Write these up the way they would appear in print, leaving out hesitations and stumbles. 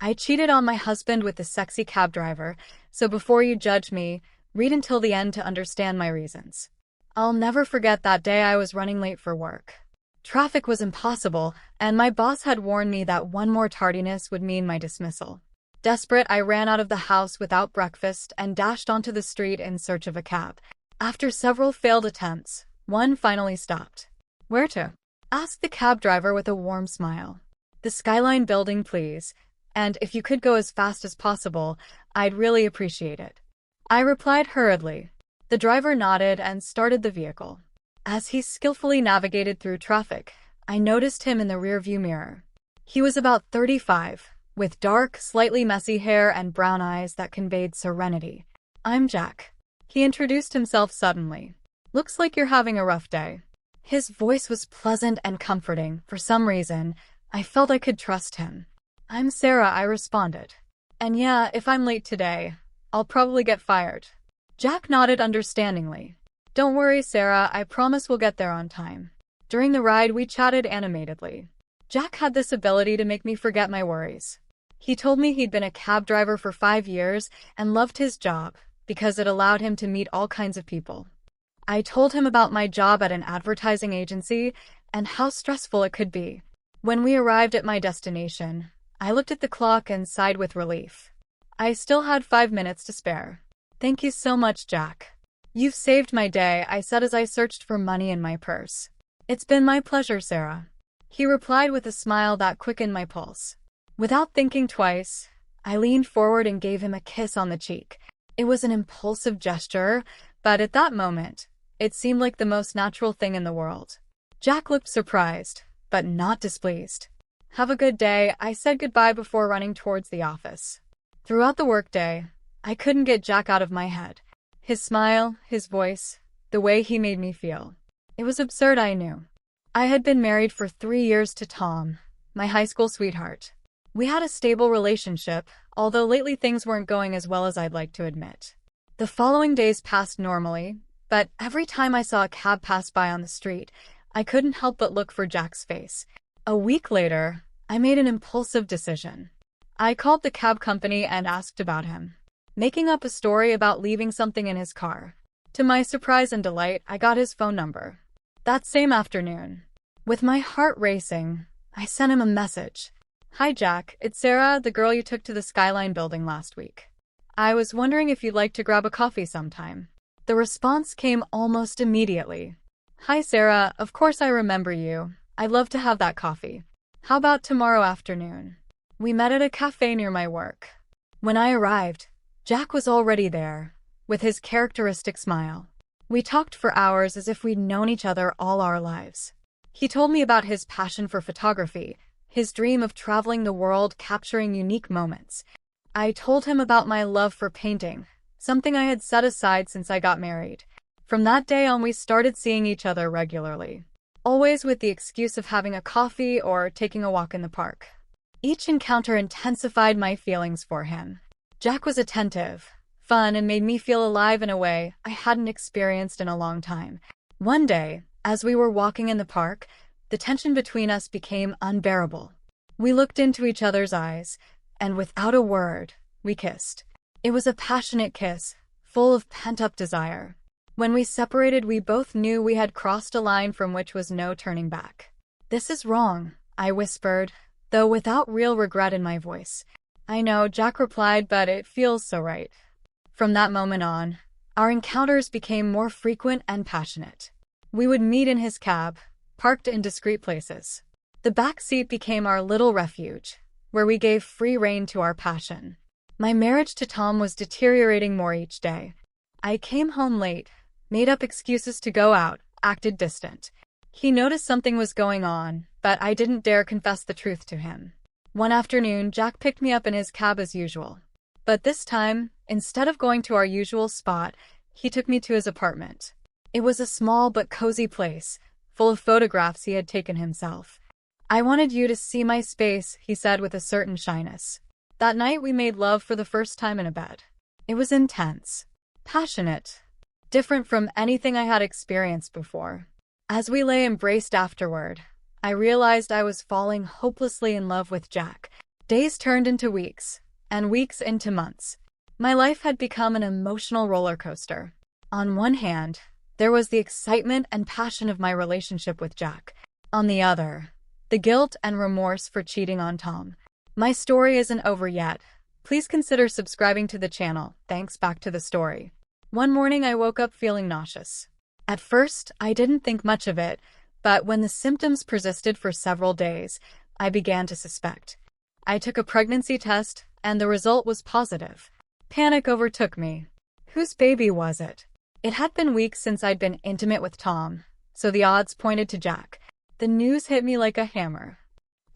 I cheated on my husband with the sexy cab driver, so before you judge me, read until the end to understand my reasons. I'll never forget that day I was running late for work. Traffic was impossible, and my boss had warned me that one more tardiness would mean my dismissal. Desperate, I ran out of the house without breakfast and dashed onto the street in search of a cab. After several failed attempts, one finally stopped. "Where to?" asked the cab driver with a warm smile. "The Skyline building, please, and if you could go as fast as possible, I'd really appreciate it." I replied hurriedly. The driver nodded and started the vehicle. As he skillfully navigated through traffic, I noticed him in the rearview mirror. He was about 35, with dark, slightly messy hair and brown eyes that conveyed serenity. "I'm Jack." He introduced himself suddenly. "Looks like you're having a rough day." His voice was pleasant and comforting. For some reason, I felt I could trust him. "I'm Sarah," I responded. "And yeah, if I'm late today, I'll probably get fired." Jack nodded understandingly. "Don't worry, Sarah, I promise we'll get there on time." During the ride, we chatted animatedly. Jack had this ability to make me forget my worries. He told me he'd been a cab driver for 5 years and loved his job because it allowed him to meet all kinds of people. I told him about my job at an advertising agency and how stressful it could be. When we arrived at my destination, I looked at the clock and sighed with relief. I still had 5 minutes to spare. "Thank you so much, Jack. You've saved my day," I said as I searched for money in my purse. "It's been my pleasure, Sarah." He replied with a smile that quickened my pulse. Without thinking twice, I leaned forward and gave him a kiss on the cheek. It was an impulsive gesture, but at that moment, it seemed like the most natural thing in the world. Jack looked surprised, but not displeased. "Have a good day," I said goodbye before running towards the office. Throughout the workday, I couldn't get Jack out of my head. His smile, his voice, the way he made me feel. It was absurd, I knew. I had been married for 3 years to Tom, my high school sweetheart. We had a stable relationship, although lately things weren't going as well as I'd like to admit. The following days passed normally, but every time I saw a cab pass by on the street, I couldn't help but look for Jack's face. A week later, I made an impulsive decision. I called the cab company and asked about him, making up a story about leaving something in his car. To my surprise and delight, I got his phone number. That same afternoon, with my heart racing, I sent him a message. "Hi Jack, it's Sarah, the girl you took to the Skyline building last week. I was wondering if you'd like to grab a coffee sometime." The response came almost immediately. "Hi Sarah, of course I remember you. I'd love to have that coffee. How about tomorrow afternoon? We met at a cafe near my work." When I arrived, Jack was already there, with his characteristic smile. We talked for hours as if we'd known each other all our lives. He told me about his passion for photography, his dream of traveling the world capturing unique moments. I told him about my love for painting, something I had set aside since I got married. From that day on, we started seeing each other regularly, always with the excuse of having a coffee or taking a walk in the park. Each encounter intensified my feelings for him. Jack was attentive, fun, and made me feel alive in a way I hadn't experienced in a long time. One day, as we were walking in the park, the tension between us became unbearable. We looked into each other's eyes, and without a word, we kissed. It was a passionate kiss, full of pent-up desire. When we separated, we both knew we had crossed a line from which was no turning back. "This is wrong," I whispered, though without real regret in my voice. "I know," Jack replied, "but it feels so right." From that moment on, our encounters became more frequent and passionate. We would meet in his cab, parked in discreet places. The back seat became our little refuge, where we gave free rein to our passion. My marriage to Tom was deteriorating more each day. I came home late, made up excuses to go out, acted distant. He noticed something was going on, but I didn't dare confess the truth to him. One afternoon, Jack picked me up in his cab as usual. But this time, instead of going to our usual spot, he took me to his apartment. It was a small but cozy place, full of photographs he had taken himself. "I wanted you to see my space," he said with a certain shyness. That night we made love for the first time in a bed. It was intense, passionate, different from anything I had experienced before. As we lay embraced afterward, I realized I was falling hopelessly in love with Jack. Days turned into weeks, and weeks into months. My life had become an emotional roller coaster. On one hand, there was the excitement and passion of my relationship with Jack. On the other, the guilt and remorse for cheating on Tom. My story isn't over yet. Please consider subscribing to the channel. Thanks. Back to the story. One morning I woke up feeling nauseous. At first, I didn't think much of it, but when the symptoms persisted for several days, I began to suspect. I took a pregnancy test, and the result was positive. Panic overtook me. Whose baby was it? It had been weeks since I'd been intimate with Tom, so the odds pointed to Jack. The news hit me like a hammer.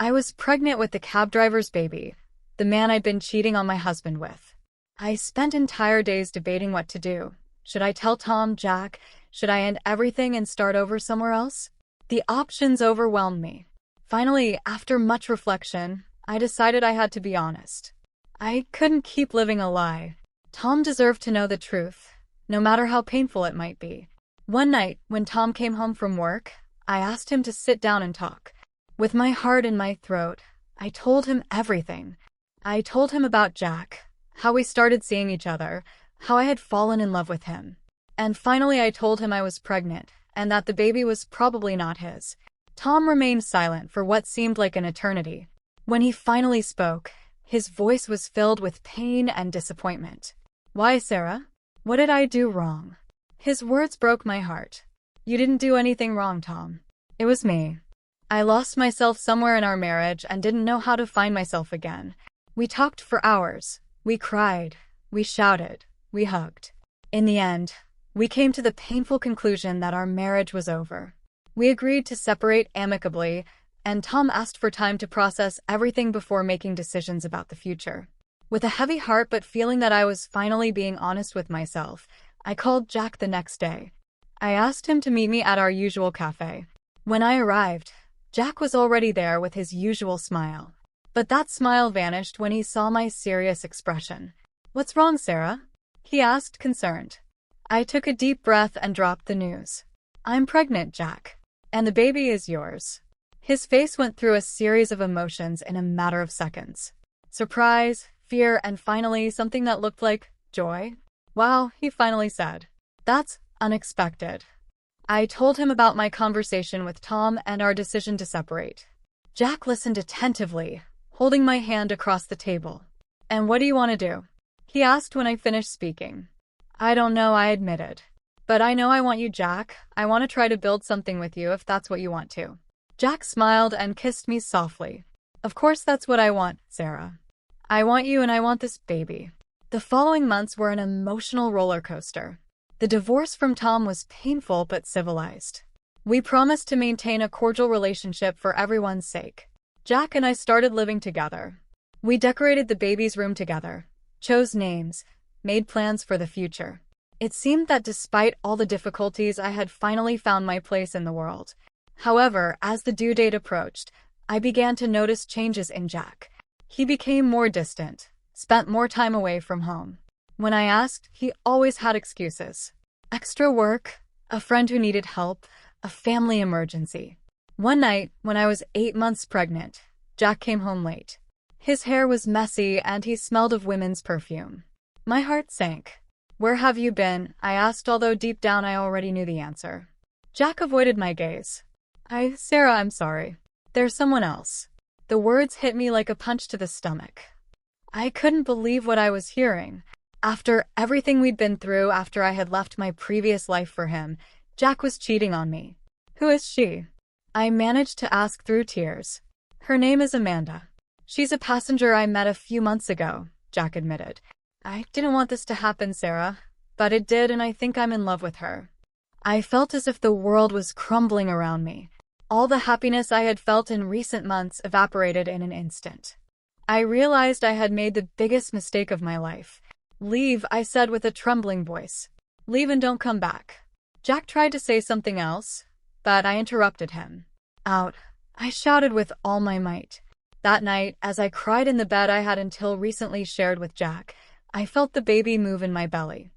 I was pregnant with the cab driver's baby, the man I'd been cheating on my husband with. I spent entire days debating what to do. Should I tell Tom, Jack? Should I end everything and start over somewhere else? The options overwhelmed me. Finally, after much reflection, I decided I had to be honest. I couldn't keep living a lie. Tom deserved to know the truth, no matter how painful it might be. One night, when Tom came home from work, I asked him to sit down and talk. With my heart in my throat, I told him everything. I told him about Jack, how we started seeing each other, how I had fallen in love with him. And finally I told him I was pregnant, and that the baby was probably not his. Tom remained silent for what seemed like an eternity. When he finally spoke, his voice was filled with pain and disappointment. "Why, Sarah? What did I do wrong?" His words broke my heart. "You didn't do anything wrong, Tom. It was me. I lost myself somewhere in our marriage and didn't know how to find myself again. We talked for hours. We cried. We shouted. We hugged. In the end, we came to the painful conclusion that our marriage was over. We agreed to separate amicably, and Tom asked for time to process everything before making decisions about the future. With a heavy heart but feeling that I was finally being honest with myself, I called Jack the next day. I asked him to meet me at our usual cafe. When I arrived, Jack was already there with his usual smile. But that smile vanished when he saw my serious expression. "What's wrong, Sarah?" he asked, concerned. I took a deep breath and dropped the news. "I'm pregnant, Jack. And the baby is yours." His face went through a series of emotions in a matter of seconds. Surprise, fear, and finally something that looked like joy. "Wow," he finally said. "That's unexpected." I told him about my conversation with Tom and our decision to separate. Jack listened attentively, holding my hand across the table. "And what do you want to do?" he asked when I finished speaking. "I don't know," I admitted. "But I know I want you, Jack. I want to try to build something with you if that's what you want to." Jack smiled and kissed me softly. "Of course that's what I want, Sarah. I want you and I want this baby." The following months were an emotional roller coaster. The divorce from Tom was painful but civilized. We promised to maintain a cordial relationship for everyone's sake. Jack and I started living together. We decorated the baby's room together, chose names, made plans for the future. It seemed that despite all the difficulties, I had finally found my place in the world. However, as the due date approached, I began to notice changes in Jack. He became more distant, spent more time away from home. When I asked, he always had excuses. Extra work, a friend who needed help, a family emergency. One night, when I was 8 months pregnant, Jack came home late. His hair was messy and he smelled of women's perfume. My heart sank. "Where have you been?" I asked, although deep down I already knew the answer. Jack avoided my gaze. Sarah, I'm sorry. There's someone else." The words hit me like a punch to the stomach. I couldn't believe what I was hearing. After everything we'd been through, after I had left my previous life for him, Jack was cheating on me. "Who is she?" I managed to ask through tears. "Her name is Amanda. She's a passenger I met a few months ago," Jack admitted. "I didn't want this to happen, Sarah, but it did, and I think I'm in love with her." I felt as if the world was crumbling around me. All the happiness I had felt in recent months evaporated in an instant. I realized I had made the biggest mistake of my life. "Leave," I said with a trembling voice. "Leave and don't come back." Jack tried to say something else, but I interrupted him. "Out," I shouted with all my might. That night, as I cried in the bed I had until recently shared with Jack, I felt the baby move in my belly.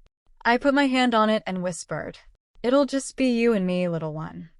I put my hand on it and whispered, "It'll just be you and me, little one.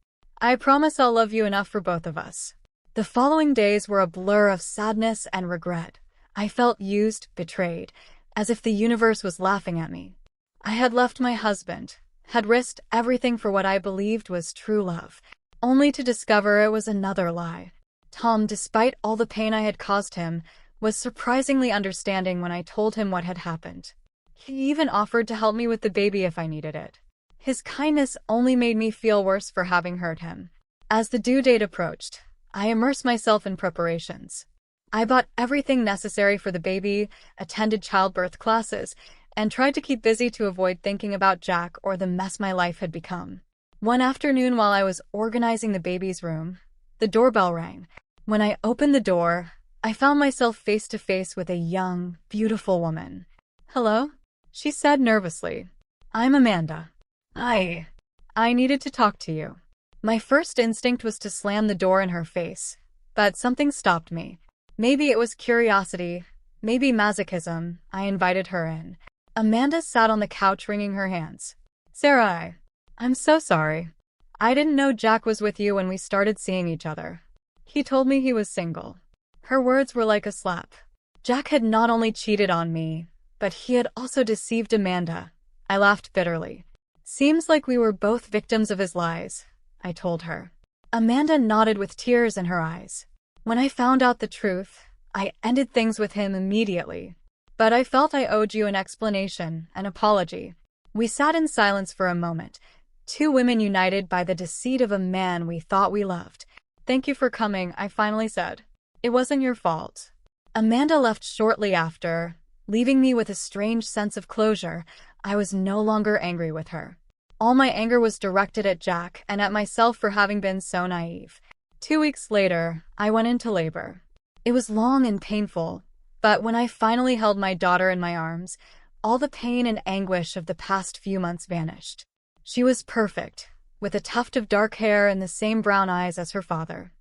I promise I'll love you enough for both of us." The following days were a blur of sadness and regret. I felt used, betrayed, as if the universe was laughing at me. I had left my husband, had risked everything for what I believed was true love, only to discover it was another lie. Tom, despite all the pain I had caused him, was surprisingly understanding when I told him what had happened. He even offered to help me with the baby if I needed it. His kindness only made me feel worse for having hurt him. As the due date approached, I immersed myself in preparations. I bought everything necessary for the baby, attended childbirth classes, and tried to keep busy to avoid thinking about Jack or the mess my life had become. One afternoon while I was organizing the baby's room, the doorbell rang. When I opened the door, I found myself face to face with a young, beautiful woman. "Hello?" she said nervously. "I'm Amanda. I needed to talk to you." My first instinct was to slam the door in her face, but something stopped me. Maybe it was curiosity, maybe masochism. I invited her in. Amanda sat on the couch wringing her hands. "Sarah, I'm so sorry. I didn't know Jack was with you when we started seeing each other. He told me he was single." Her words were like a slap. Jack had not only cheated on me, but he had also deceived Amanda. I laughed bitterly. "Seems like we were both victims of his lies," I told her. Amanda nodded with tears in her eyes. When I found out the truth, I ended things with him immediately. But I felt I owed you an explanation, an apology. We sat in silence for a moment, two women united by the deceit of a man we thought we loved. "Thank you for coming," I finally said. "It wasn't your fault." Amanda left shortly after, leaving me with a strange sense of closure. I was no longer angry with her. All my anger was directed at Jack and at myself for having been so naive. 2 weeks later, I went into labor. It was long and painful, but when I finally held my daughter in my arms, all the pain and anguish of the past few months vanished. She was perfect, with a tuft of dark hair and the same brown eyes as her father.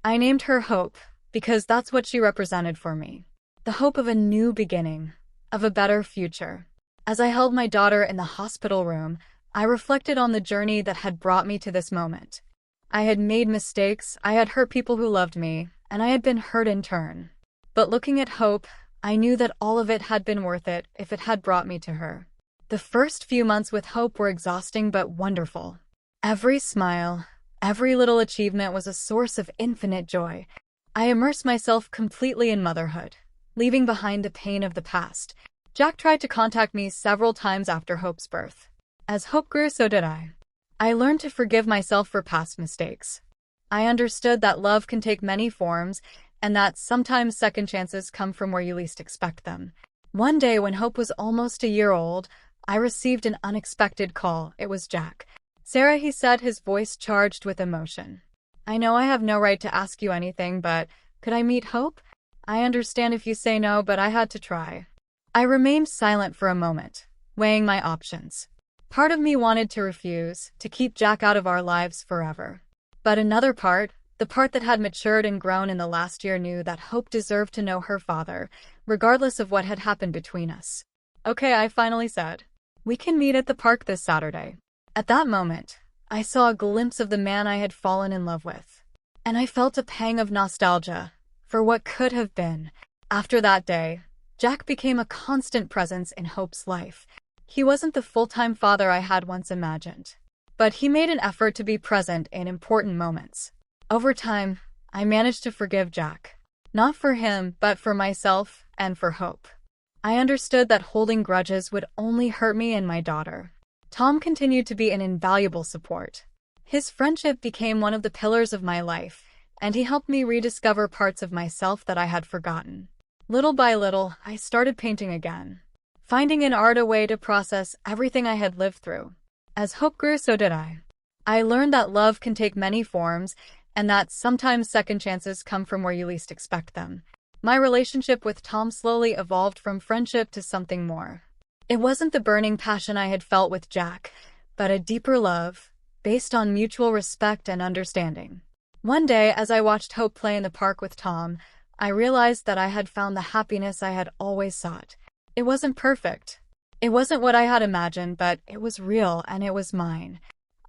I named her Hope, because that's what she represented for me. The hope of a new beginning, of a better future. As I held my daughter in the hospital room, I reflected on the journey that had brought me to this moment. I had made mistakes, I had hurt people who loved me, and I had been hurt in turn. But looking at Hope, I knew that all of it had been worth it if it had brought me to her. The first few months with Hope were exhausting but wonderful. Every smile, every little achievement was a source of infinite joy. I immersed myself completely in motherhood, leaving behind the pain of the past. Jack tried to contact me several times after Hope's birth. As Hope grew, so did I. I learned to forgive myself for past mistakes. I understood that love can take many forms, and that sometimes second chances come from where you least expect them. One day, when Hope was almost a year old, I received an unexpected call. It was Jack. "Sarah," he said, his voice charged with emotion. "I know I have no right to ask you anything, but could I meet Hope? I understand if you say no, but I had to try." I remained silent for a moment, weighing my options. Part of me wanted to refuse, to keep Jack out of our lives forever. But another part, the part that had matured and grown in the last year, knew that Hope deserved to know her father, regardless of what had happened between us. "Okay," I finally said. "We can meet at the park this Saturday." At that moment, I saw a glimpse of the man I had fallen in love with. And I felt a pang of nostalgia for what could have been. After that day, Jack became a constant presence in Hope's life. He wasn't the full-time father I had once imagined, but he made an effort to be present in important moments. Over time, I managed to forgive Jack. Not for him, but for myself and for Hope. I understood that holding grudges would only hurt me and my daughter. Tom continued to be an invaluable support. His friendship became one of the pillars of my life, and he helped me rediscover parts of myself that I had forgotten. Little by little, I started painting again, finding in art a way to process everything I had lived through. As Hope grew, so did I. I learned that love can take many forms, and that sometimes second chances come from where you least expect them. My relationship with Tom slowly evolved from friendship to something more. It wasn't the burning passion I had felt with Jack, but a deeper love, based on mutual respect and understanding. One day, as I watched Hope play in the park with Tom, I realized that I had found the happiness I had always sought. It wasn't perfect. It wasn't what I had imagined, but it was real and it was mine.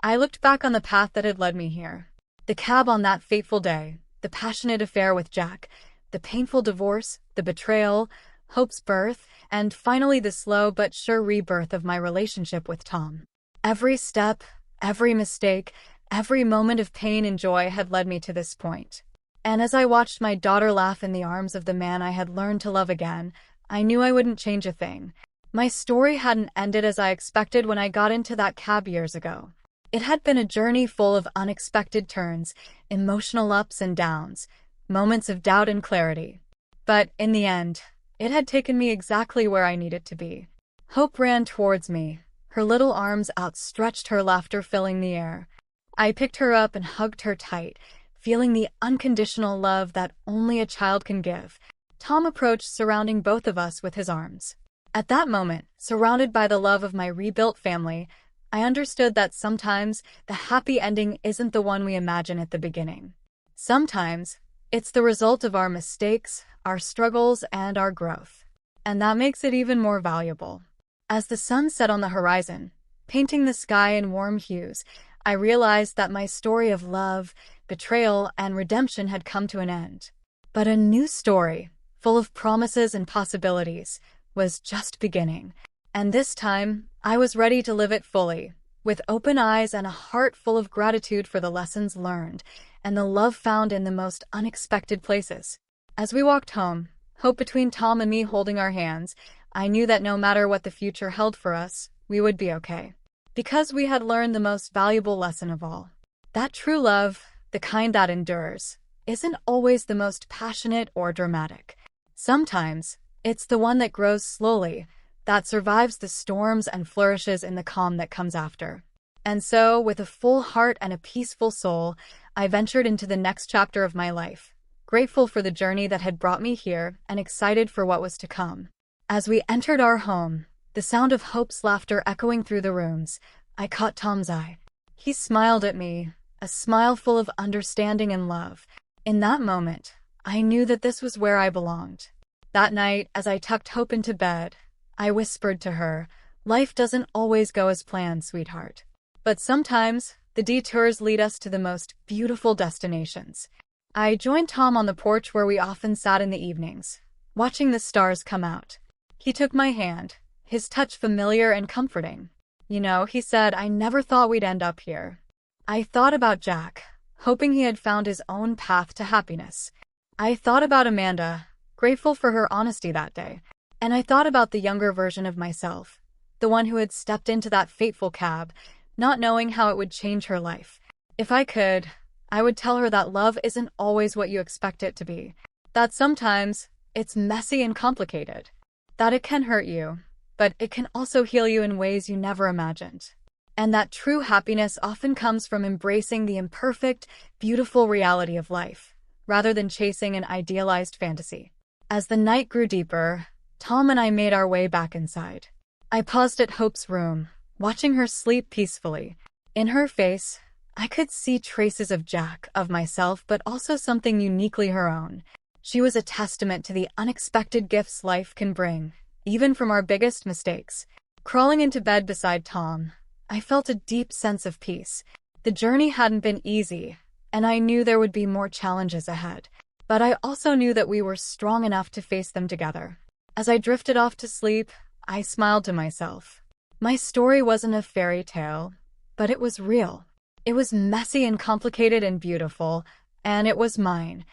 I looked back on the path that had led me here. The cab on that fateful day, the passionate affair with Jack, the painful divorce, the betrayal, Hope's birth, and finally the slow but sure rebirth of my relationship with Tom. Every step, every mistake, every moment of pain and joy had led me to this point. And as I watched my daughter laugh in the arms of the man I had learned to love again, I knew I wouldn't change a thing. My story hadn't ended as I expected when I got into that cab years ago. It had been a journey full of unexpected turns, emotional ups and downs, moments of doubt and clarity. But in the end, it had taken me exactly where I needed to be. Hope ran towards me, her little arms outstretched, her laughter filling the air. I picked her up and hugged her tight, feeling the unconditional love that only a child can give. Tom approached, surrounding both of us with his arms. At that moment, surrounded by the love of my rebuilt family, I understood that sometimes the happy ending isn't the one we imagine at the beginning. Sometimes, it's the result of our mistakes, our struggles, and our growth. And that makes it even more valuable. As the sun set on the horizon, painting the sky in warm hues, I realized that my story of love, betrayal, and redemption had come to an end. But a new story, full of promises and possibilities, was just beginning. And this time, I was ready to live it fully, with open eyes and a heart full of gratitude for the lessons learned and the love found in the most unexpected places. As we walked home, Hope between Tom and me holding our hands, I knew that no matter what the future held for us, we would be okay. Because we had learned the most valuable lesson of all. That true love, the kind that endures, isn't always the most passionate or dramatic. Sometimes, it's the one that grows slowly, that survives the storms and flourishes in the calm that comes after. And so, with a full heart and a peaceful soul, I ventured into the next chapter of my life, grateful for the journey that had brought me here and excited for what was to come. As we entered our home, the sound of Hope's laughter echoing through the rooms, I caught Tom's eye. He smiled at me, a smile full of understanding and love. In that moment, I knew that this was where I belonged. That night, as I tucked Hope into bed, I whispered to her, "Life doesn't always go as planned, sweetheart. But sometimes, the detours lead us to the most beautiful destinations." I joined Tom on the porch where we often sat in the evenings, watching the stars come out. He took my hand, his touch familiar and comforting. "You know," he said, "I never thought we'd end up here." I thought about Jack, hoping he had found his own path to happiness. I thought about Amanda, grateful for her honesty that day. And I thought about the younger version of myself, the one who had stepped into that fateful cab, not knowing how it would change her life. If I could, I would tell her that love isn't always what you expect it to be, that sometimes it's messy and complicated, that it can hurt you, but it can also heal you in ways you never imagined. And that true happiness often comes from embracing the imperfect, beautiful reality of life, rather than chasing an idealized fantasy. As the night grew deeper, Tom and I made our way back inside. I paused at Hope's room, watching her sleep peacefully. In her face, I could see traces of Jack, of myself, but also something uniquely her own. She was a testament to the unexpected gifts life can bring, even from our biggest mistakes. Crawling into bed beside Tom, I felt a deep sense of peace. The journey hadn't been easy, and I knew there would be more challenges ahead. But I also knew that we were strong enough to face them together. As I drifted off to sleep, I smiled to myself. My story wasn't a fairy tale, but it was real. It was messy and complicated and beautiful, and it was mine.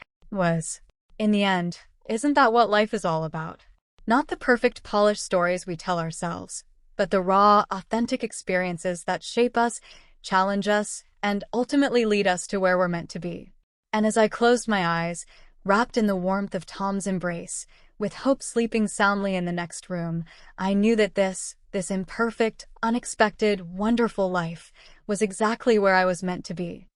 In the end, isn't that what life is all about? Not the perfect, polished stories we tell ourselves, but the raw, authentic experiences that shape us, challenge us, and ultimately lead us to where we're meant to be. And as I closed my eyes, wrapped in the warmth of Tom's embrace, with Hope sleeping soundly in the next room, I knew that this imperfect, unexpected, wonderful life was exactly where I was meant to be.